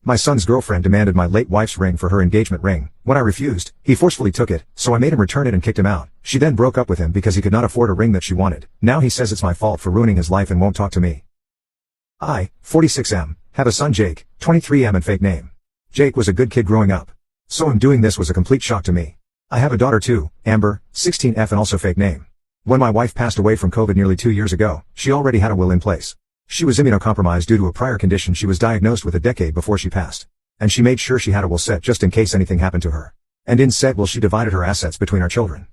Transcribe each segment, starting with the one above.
My son's girlfriend demanded my late wife's ring for her engagement ring. When I refused, he forcefully took it, so I made him return it and kicked him out. She then broke up with him because he could not afford a ring that she wanted. Now he says it's my fault for ruining his life and won't talk to me. I, 46M, have a son Jake, 23M and fake name. Jake was a good kid growing up. So him doing this was a complete shock to me. I have a daughter too, Amber, 16F and also fake name. When my wife passed away from COVID nearly 2 years ago, she already had a will in place. She was immunocompromised due to a prior condition she was diagnosed with a decade before she passed. And she made sure she had a will set just in case anything happened to her. And in said will she divided her assets between our children.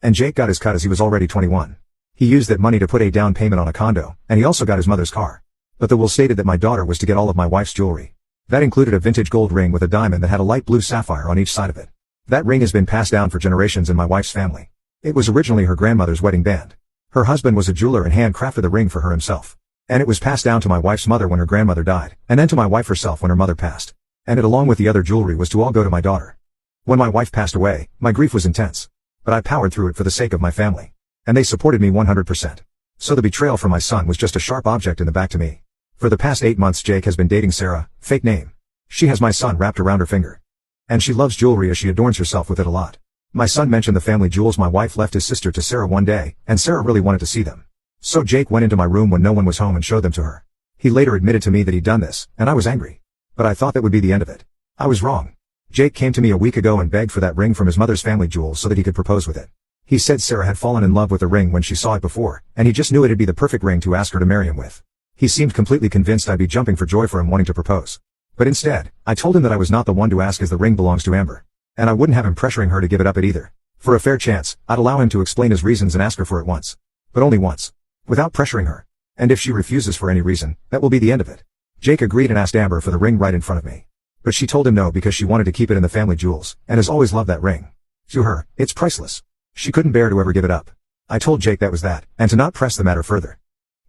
And Jake got his cut as he was already 21. He used that money to put a down payment on a condo, and he also got his mother's car. But the will stated that my daughter was to get all of my wife's jewelry. That included a vintage gold ring with a diamond that had a light blue sapphire on each side of it. That ring has been passed down for generations in my wife's family. It was originally her grandmother's wedding band. Her husband was a jeweler and handcrafted the ring for her himself. And it was passed down to my wife's mother when her grandmother died, and then to my wife herself when her mother passed. And it along with the other jewelry was to all go to my daughter. When my wife passed away, my grief was intense. But I powered through it for the sake of my family. And they supported me 100%. So the betrayal from my son was just a sharp object in the back to me. For the past 8 months Jake has been dating Sarah, fake name. She has my son wrapped around her finger. And she loves jewelry as she adorns herself with it a lot. My son mentioned the family jewels my wife left his sister to Sarah one day, and Sarah really wanted to see them. So Jake went into my room when no one was home and showed them to her. He later admitted to me that he'd done this, and I was angry. But I thought that would be the end of it. I was wrong. Jake came to me a week ago and begged for that ring from his mother's family jewels so that he could propose with it. He said Sarah had fallen in love with the ring when she saw it before, and he just knew it'd be the perfect ring to ask her to marry him with. He seemed completely convinced I'd be jumping for joy for him wanting to propose. But instead, I told him that I was not the one to ask as the ring belongs to Amber. And I wouldn't have him pressuring her to give it up at either. For a fair chance, I'd allow him to explain his reasons and ask her for it once. But only once. Without pressuring her. And if she refuses for any reason, that will be the end of it. Jake agreed and asked Amber for the ring right in front of me. But she told him no because she wanted to keep it in the family jewels, and has always loved that ring. To her, it's priceless. She couldn't bear to ever give it up. I told Jake that was that, and to not press the matter further.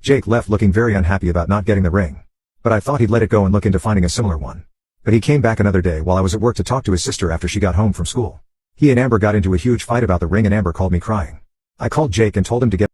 Jake left looking very unhappy about not getting the ring. But I thought he'd let it go and look into finding a similar one. But he came back another day while I was at work to talk to his sister after she got home from school. He and Amber got into a huge fight about the ring and Amber called me crying. I called Jake and told him to get